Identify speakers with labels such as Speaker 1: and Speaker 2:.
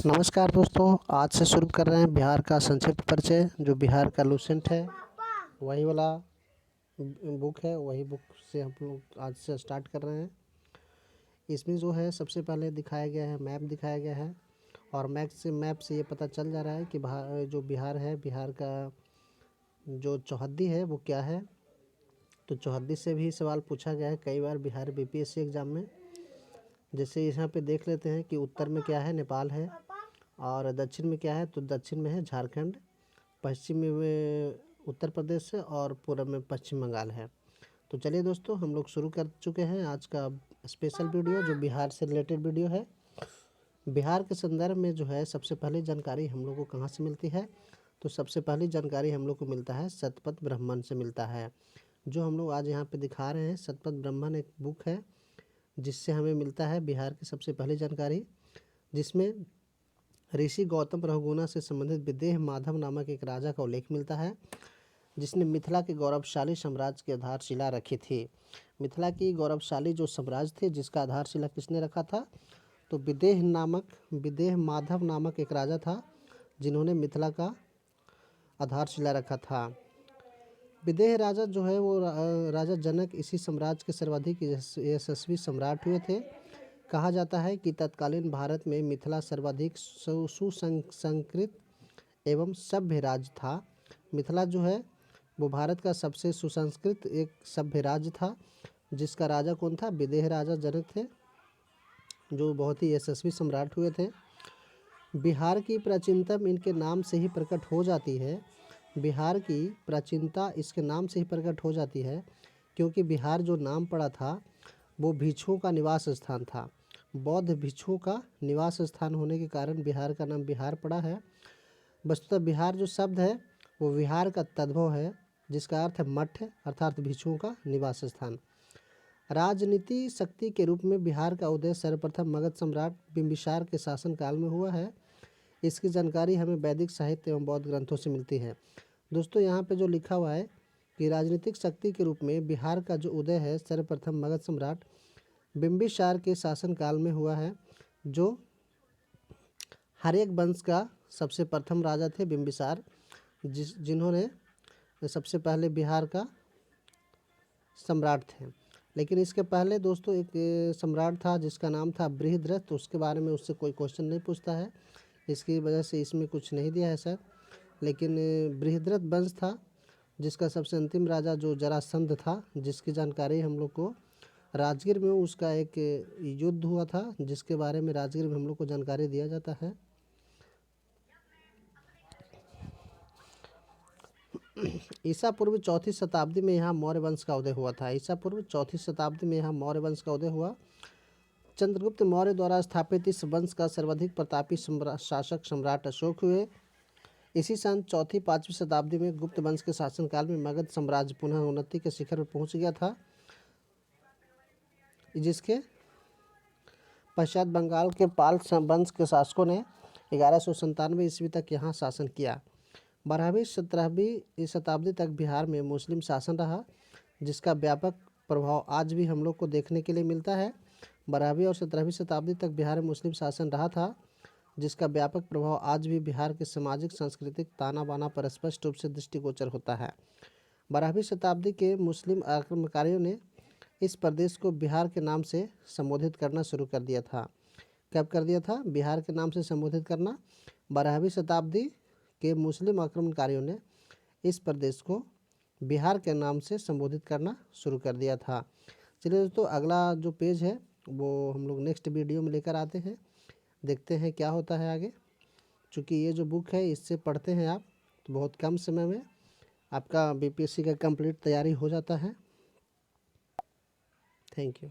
Speaker 1: नमस्कार दोस्तों, आज से शुरू कर रहे हैं बिहार का संक्षिप्त परिचय। जो बिहार का लूसेंट है वही वाला बुक है, वही बुक से हम लोग आज से स्टार्ट कर रहे हैं। इसमें जो है सबसे पहले दिखाया गया है, मैप दिखाया गया है और मैप से ये पता चल जा रहा है कि जो बिहार है, बिहार का जो चौहद्दी है वो क्या है। तो चौहद्दी से भी सवाल पूछा गया है कई बार बिहार बीपीएससी एग्ज़ाम में। जैसे यहाँ पे देख लेते हैं कि उत्तर में क्या है, नेपाल है, और दक्षिण में क्या है, तो दक्षिण में है झारखंड, पश्चिम में उत्तर प्रदेश है और पूर्व में पश्चिम बंगाल है। तो चलिए दोस्तों, हम लोग शुरू कर चुके हैं आज का स्पेशल वीडियो, जो बिहार से रिलेटेड वीडियो है। बिहार के संदर्भ में जो है सबसे पहली जानकारी हम लोग को कहाँ से मिलती है, तो सबसे पहली जानकारी हम लोग को मिलता है शतपथ ब्राह्मण से मिलता है। जो हम लोग आज यहाँ पे दिखा रहे हैं, शतपथ ब्राह्मण एक बुक है जिससे हमें मिलता है बिहार की सबसे पहली जानकारी, जिसमें ऋषि गौतम रघुगुना से संबंधित विदेह माधव नामक एक राजा का उल्लेख मिलता है, जिसने मिथिला के गौरवशाली साम्राज्य की आधारशिला रखी थी। मिथिला की गौरवशाली जो साम्राज्य थे, जिसका आधारशिला किसने रखा था, तो विदेह माधव नामक एक राजा था जिन्होंने मिथिला का आधारशिला रखा था। विदेह राजा जो है वो राजा जनक इसी साम्राज्य के सर्वाधिक यशस्वी सम्राट हुए थे। कहा जाता है कि तत्कालीन भारत में मिथिला सर्वाधिक सुसंस्कृत एवं सभ्य राज्य था। मिथिला जो है वो भारत का सबसे सुसंस्कृत एक सभ्य राज्य था, जिसका राजा कौन था, विदेह राजा जनक थे, जो बहुत ही यशस्वी सम्राट हुए थे। बिहार की प्राचीनता इनके नाम से ही प्रकट हो जाती है। बिहार की प्राचीनता इसके नाम से ही प्रकट हो जाती है, क्योंकि बिहार जो नाम पड़ा था वो भिक्षुओं का निवास स्थान था। बौद्ध भिक्षुओं का निवास स्थान होने के कारण बिहार का नाम बिहार पड़ा है। वस्तुतः बिहार जो शब्द है वो विहार का तद्भव है, जिसका अर्थ है मठ, अर्थात भिक्षुओं का निवास स्थान। राजनीति शक्ति के रूप में बिहार का उदय सर्वप्रथम मगध सम्राट बिंबिसार के शासनकाल में हुआ है। इसकी जानकारी हमें वैदिक साहित्य एवं बौद्ध ग्रंथों से मिलती है। दोस्तों, यहाँ पे जो लिखा हुआ है कि राजनीतिक शक्ति के रूप में बिहार का जो उदय है सर्वप्रथम मगध सम्राट बिंबिसार के शासनकाल में हुआ है, जो हर्यक वंश का सबसे प्रथम राजा थे बिंबिसार, जिन्होंने सबसे पहले बिहार का सम्राट थे। लेकिन इसके पहले दोस्तों एक सम्राट था जिसका नाम था बृहद्रथ, तो उसके बारे में उससे कोई क्वेश्चन नहीं पूछता है, इसकी वजह से इसमें कुछ नहीं दिया है सर। लेकिन बृहद्रथ वंश था जिसका सबसे अंतिम राजा जो जरासंध था, जिसकी जानकारी हम लोग को राजगीर में उसका एक युद्ध हुआ था, जिसके बारे में राजगीर में हम लोग को जानकारी दिया जाता है। ईसा पूर्व चौथी शताब्दी में यहाँ मौर्य वंश का उदय हुआ था। ईसा पूर्व चौथी शताब्दी में यहाँ मौर्य वंश का उदय हुआ। चंद्रगुप्त मौर्य द्वारा स्थापित इस वंश का सर्वाधिक प्रतापी शासक सम्राट अशोक हुए। इसी सन चौथी पाँचवीं शताब्दी में गुप्त वंश के शासनकाल में मगध साम्राज्य पुनः उन्नति के शिखर पर पहुंच गया था, जिसके पश्चात बंगाल के पाल वंश के शासकों ने 1197 ईस्वी तक यहाँ शासन किया। 12वीं-17वीं शताब्दी तक बिहार में मुस्लिम शासन रहा, जिसका व्यापक प्रभाव आज भी हम लोग को देखने के लिए मिलता है। 12वीं और 17वीं शताब्दी तक बिहार में मुस्लिम शासन रहा था, जिसका व्यापक प्रभाव आज भी बिहार के सामाजिक सांस्कृतिक ताना बाना पर स्पष्ट रूप से दृष्टिगोचर होता है। 12वीं शताब्दी के मुस्लिम आक्रमणकारियों ने इस प्रदेश को बिहार के नाम से संबोधित करना शुरू कर दिया था। कब कर दिया था बिहार के नाम से संबोधित करना? 12वीं शताब्दी के मुस्लिम आक्रमणकारियों ने इस प्रदेश को बिहार के नाम से संबोधित करना शुरू कर दिया था। चलिए दोस्तों, अगला जो पेज है वो हम लोग नेक्स्ट वीडियो में लेकर आते हैं, देखते हैं क्या होता है आगे। चूँकि ये जो बुक है इससे पढ़ते हैं आप तो बहुत कम समय में आपका बीपीएससी का कंप्लीट तैयारी हो जाता है। Thank you.